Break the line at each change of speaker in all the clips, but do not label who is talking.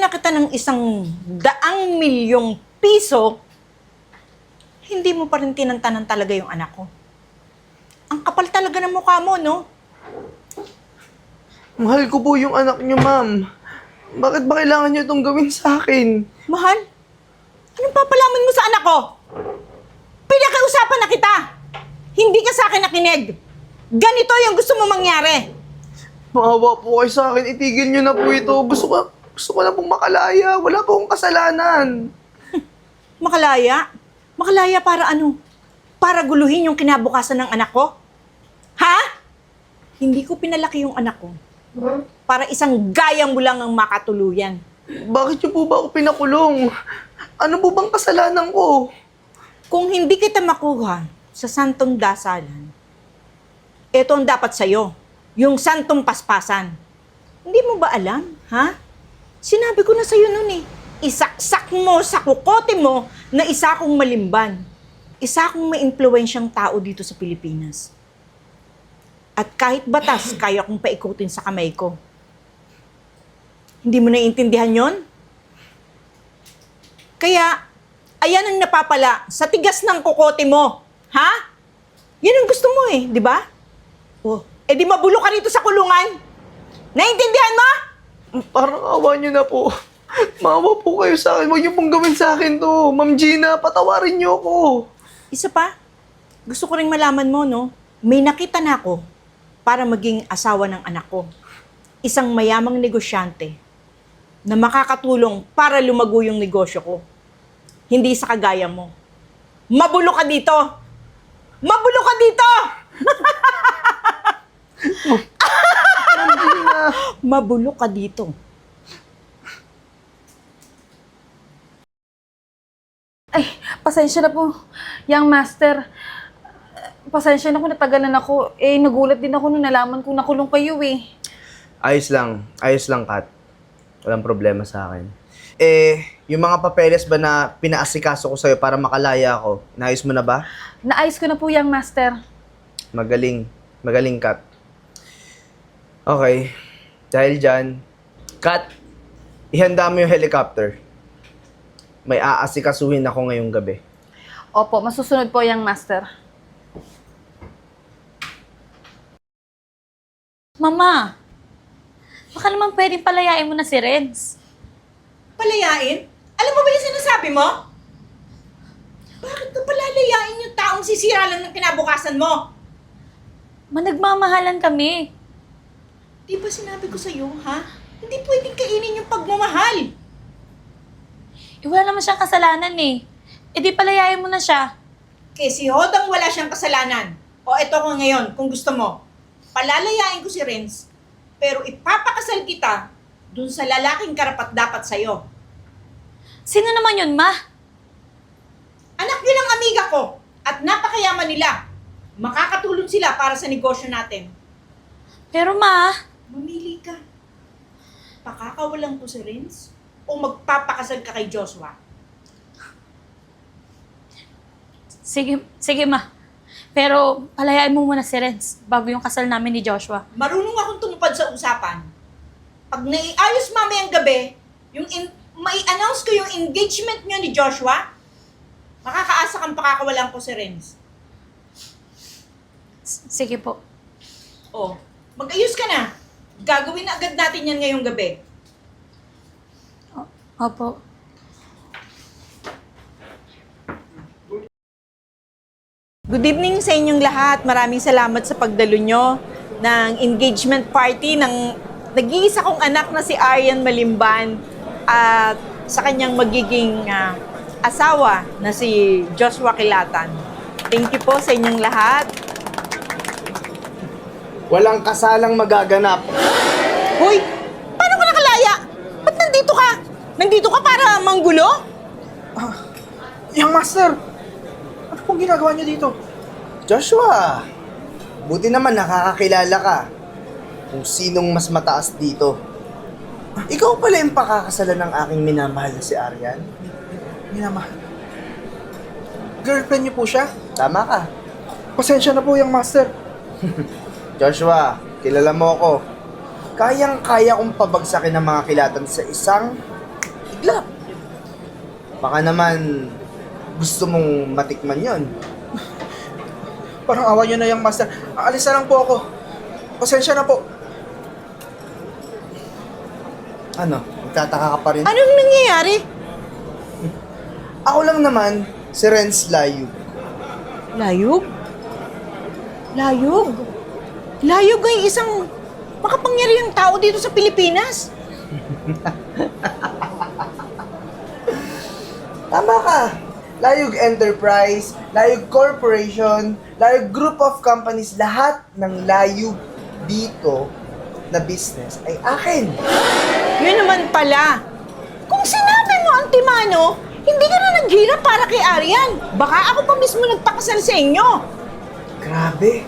na kita ng 100 milyong piso, hindi mo pa rin tinantanan talaga yung anak ko. Ang kapal talaga ng mukha mo, no?
Mahal ko po yung anak niyo, ma'am. Bakit ba kailangan niyo itong gawin sa akin?
Mahal, anong papalaman mo sa anak ko? Pinakausapan na kita! Hindi ka sa akin nakinig! Ganito yung gusto mo mangyari!
Maawa po kayo sa akin. Itigil niyo na po ito. Gusto ko na pong makalaya. Wala po akong kasalanan.
Makalaya? Makalaya para ano? Para guluhin yung kinabukasan ng anak ko? Ha? Hindi ko pinalaki yung anak ko. Para isang gayang mo lang ang makatuluyan.
Bakit niyo po ba ako pinakulong? Ano po bang kasalanan ko?
Kung hindi kita makuha sa santong dasalan, ito ang dapat sa'yo. Yung santong paspasan. Hindi mo ba alam, ha? Sinabi ko na sa'yo nun eh. Isaksak mo sa kukote mo na isa akong malimban. Isa akong may impluwensyang tao dito sa Pilipinas. At kahit batas, kaya kong paikutin sa kamay ko. Hindi mo naiintindihan yon? Kaya, ayan ang napapala sa tigas ng kukote mo. Ha? Yan ang gusto mo eh, di ba? Oh, di mabulo ka rito sa kulungan. Naiintindihan mo?
Parang awa niyo na po. Maawa po kayo sa akin. Huwag niyo pong gawin sa akin to. Ma'am Gina, patawarin niyo ako.
Isa pa, gusto ko ring malaman mo, no? May nakita na ako para maging asawa ng anak ko. Isang mayamang negosyante na makakatulong para lumago yung negosyo ko. Hindi sa kagaya mo. Mabulo ka dito! Mabulo ka dito!
Ma'am Gina.
Mabulo ka dito.
Ay, pasensya na po, young master. Pasensya na kung natagalan ako. Nagulat din ako nung nalaman kong nakulong kayo eh.
Ayos lang, Kat. Walang problema sa akin. Yung mga papeles ba na pinaasikaso ko sa'yo para makalaya ako, naayos mo na ba?
Naayos ko na po, young master.
Magaling, Kat. Okay, dahil dyan, Kat, ihanda mo yung helicopter. May aasikasuhin ako ngayong gabi.
Opo, masusunod po, young master.
Mama, baka naman pwedeng palayain mo na si Renz.
Palayain? Alam mo ba yung sinasabi mo? Bakit ka palalayain yung taong sisira lang ng kinabukasan mo?
Nagmamahalan kami.
Di ba sinabi ko sa'yo, ha? Hindi pwedeng kainin yung pagmamahal.
Wala naman siyang kasalanan eh. Di palayain mo na siya.
Kaya si Hodang wala siyang kasalanan. O eto ko ngayon, kung gusto mo. Palalayain ko si Renz, pero ipapakasal kita dun sa lalaking karapat-dapat sa'yo.
Sino naman yun, ma?
Anak yun ang amiga ko at napakayaman nila. Makakatulong sila para sa negosyo natin.
Pero ma,
Mamili ka. Pakakawalan ko si Renz o magpapakasal ka kay Joshua?
sige ma. Pero palayain mo muna si Renz bago yung kasal namin ni Joshua.
Marunong akong tumupad sa usapan. Pag naiayos mamayang gabi, mai-announce ko yung engagement niyo ni Joshua, makakaasa kang pakakawalan ko si Renz.
Sige po.
Oh, mag-ayos ka na. Gagawin na agad natin yan ngayong gabi.
Opo.
Good evening sa inyong lahat. Maraming salamat sa pagdalo nyo ng engagement party ng nag-iisa kong anak na si Aryan Malimban at sa kanyang magiging asawa na si Joshua Kilatan. Thank you po sa inyong lahat.
Walang kasalang magaganap.
Hoy! Paano ka nakalaya? Ba't nandito ka? Nandito ka para manggulo?
Young Master! Ano pong ginagawa niyo dito?
Joshua, buti naman nakakakilala ka kung sinong mas mataas dito. Ikaw pala yung pakakasalan ng aking minamahal na si Aryan?
Minamahal. Girlfriend niyo po siya?
Tama ka.
Pasensya na po, Young Master.
Joshua, kilala mo ako. Kayang-kaya kong pabagsakin ng mga kilatan sa isang luck. Baka naman gusto mong matikman yon.
Parang awa nyo na yung master. Aalis na lang po ako. Pasensya na po.
Ano, magtataka ka pa rin?
Anong nangyayari?
Ako lang naman, si Renz Layug.
Layog? Layog? Layog ay isang makapangyarihang tao dito sa Pilipinas.
Tama ka. Layug Enterprise, Layug Corporation, Layug Group of Companies, lahat ng Layug dito na business ay akin.
Yun naman pala. Kung sinabi mo, Antimano, hindi ka na naghirap para kay Arian. Baka ako pa mismo nagpakasal sa inyo.
Grabe.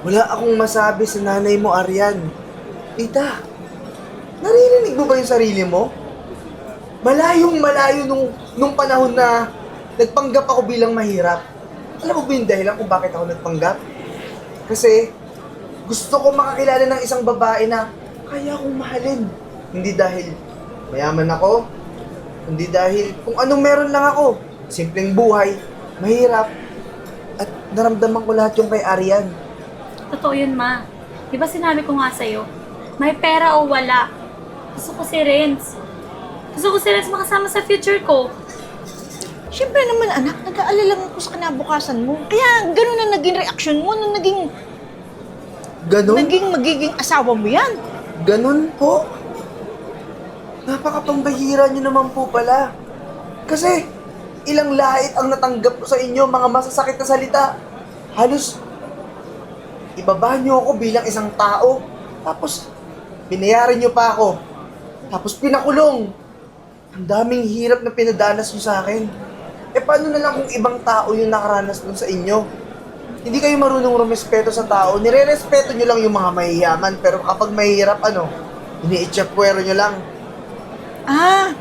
Wala akong masabi sa nanay mo, Arian. Tita, naririnig mo ba yung sarili mo? Malayong malayo nung panahon na nagpanggap ako bilang mahirap. Alam mo ba yung dahilan kung bakit ako nagpanggap? Kasi gusto ko makakilala ng isang babae na kaya kong mahalin. Hindi dahil mayaman ako, hindi dahil kung anong meron lang ako. Simpleng buhay, mahirap, at naramdaman ko lahat yung kay Arian.
Totoo yun, Ma. Di ba sinabi ko nga sa'yo, may pera o wala. Gusto ko si Renz. Gusto ko si Renz makasama sa future ko.
Siyempre naman anak, nag-aalala lang ako sa kinabukasan mo. Kaya ganun na naging reaksyon mo nung
Ganon?
magiging asawa mo yan.
Ganon po? Napakapambahira niyo naman po pala. Kasi, ilang lait ang natanggap ko sa inyo, mga masasakit na salita. Halos, ibaba niyo ako bilang isang tao. Tapos, binayaran niyo pa ako. Tapos, pinakulong. Ang daming hirap na pinadanas niyo sa akin. Eh, paano na lang kung ibang tao yung nakaranas dun sa inyo? Hindi kayo marunong rumespeto sa tao. Nire-respeto niyo lang yung mga mahiyaman. Pero kapag mahirap, ini-itchapuero niyo lang.
Ah,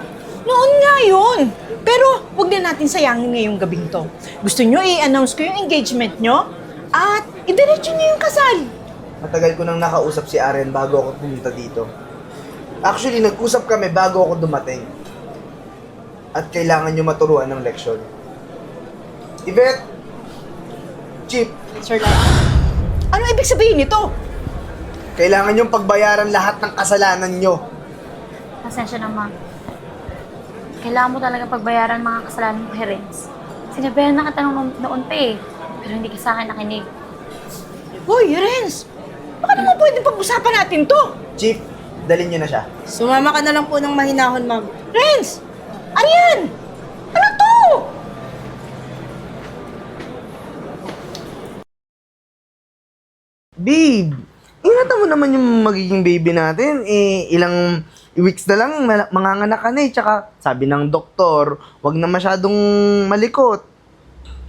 noon nga yun. Pero wag na natin sayangin ngayong gabing to. Gusto nyo i-announce ko yung engagement nyo? At idiretso nyo yung kasal.
Matagal ko nang nakausap si Aren bago ako pumunta dito. Actually, nag-usap kami bago ako dumating. At kailangan nyo maturuan ng leksyon. Yvette! Chip!
Sir Lai. Ano ibig sabihin nito?
Kailangan nyong pagbayaran lahat ng kasalanan nyo.
Pasensya na, Ma. Kailangan mo talaga pagbayaran mga kasalanan mo kay Renz. Sinabihan na kita noon pa eh. Pero hindi ka sa akin nakinig.
Hoy, Renz! Baka naman pwede pag-usapan natin to.
Chief, dalhin nyo na siya.
Sumama ka na lang po ng mahinahon, ma'am.
Renz! Arian! Ano to?
Babe! Ingatan mo naman yung magiging baby natin. Ilang weeks na lang, manganganak ka na eh. Tsaka, sabi ng doktor, wag na masyadong malikot.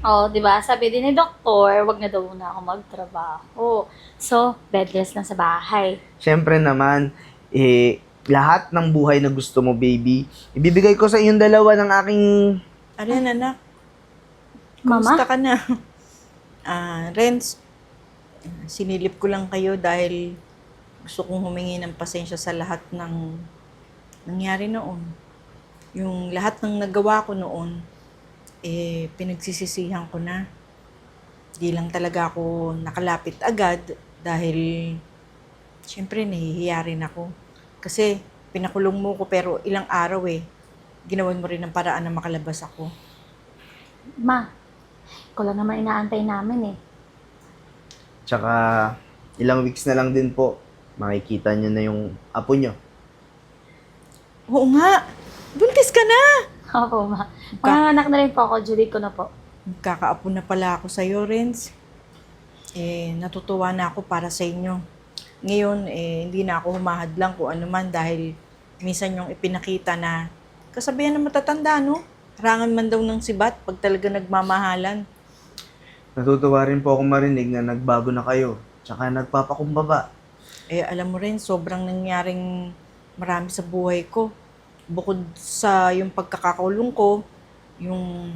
Oo, di ba? Sabi din ni doktor, wag na daw muna ako magtrabaho. So, bed rest lang sa bahay.
Siyempre naman, lahat ng buhay na gusto mo, baby, ibibigay ko sa iyong dalawa ng aking...
Arian, anak.
Mama?
Kumusta ka na? Renz, sinilip ko lang kayo dahil gusto kong humingi ng pasensya sa lahat ng nangyari noon. Yung lahat ng nagawa ko noon, pinagsisisihan ko na. Di lang talaga ako nakalapit agad dahil siyempre nahihiya rin ako. Kasi pinakulong mo ko pero ilang araw ginawan mo rin ng paraan na makalabas ako.
Ma, ikaw lang naman inaantay namin eh.
Tsaka, ilang weeks na lang din po, makikita nyo na yung apo nyo.
Oo nga, buntis ka na!
Opo, Ma. Manganganak na rin po ako, Julie ko na po.
Magkakaapo na pala ako sa'yo, Renz. Natutuwa na ako para sa inyo. Ngayon, hindi na ako humahadlang kung ano man dahil minsan yung ipinakita na kasabihan ng matatanda, no? Harangan man daw ng sibat pag talaga nagmamahalan.
Natutuwa rin po ako marinig na nagbago na kayo. Tsaka nagpapakumbaba.
Alam mo rin, sobrang nangyaring marami sa buhay ko. Bukod sa yung pagkakakulong ko, yung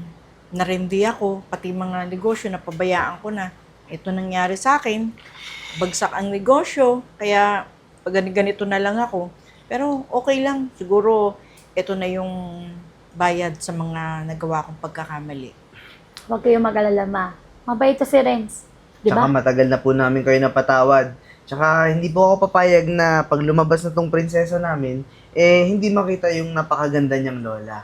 narendi ako, pati mga negosyo na pabayaan ko na. Ito nangyari sa akin, bagsak ang negosyo, kaya pag ganito na lang ako. Pero okay lang, siguro ito na yung bayad sa mga nagawa kong pagkakamali.
Huwag kayong mag-alala, ma. Mabait to si Renz. Di
Tsaka
ba?
matagal na po namin kayo napatawad. Tsaka hindi po ako papayag na pag lumabas na tong prinsesa namin, hindi makita yung napakaganda niyang lola.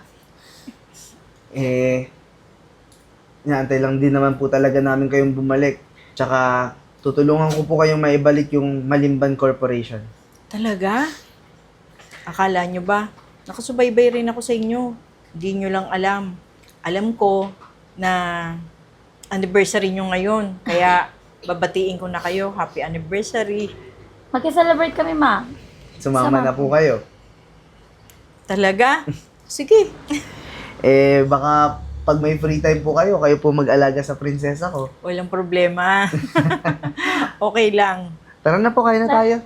Inaantay lang din naman po talaga namin kayong bumalik. Tsaka tutulungan ko po kayong maibalik yung Malimban Corporation.
Talaga? Akala nyo ba? Nakasubaybay rin ako sa inyo. Hindi nyo lang alam. Alam ko na anniversary nyo ngayon. Kaya babatiin ko na kayo. Happy anniversary.
Mag-celebrate kami, ma.
Sumama na po kayo.
Talaga? Sige.
Baka pag may free time po kayo po mag-alaga sa prinsesa ko.
Walang problema. Okay lang.
Tara na po, kain na tayo.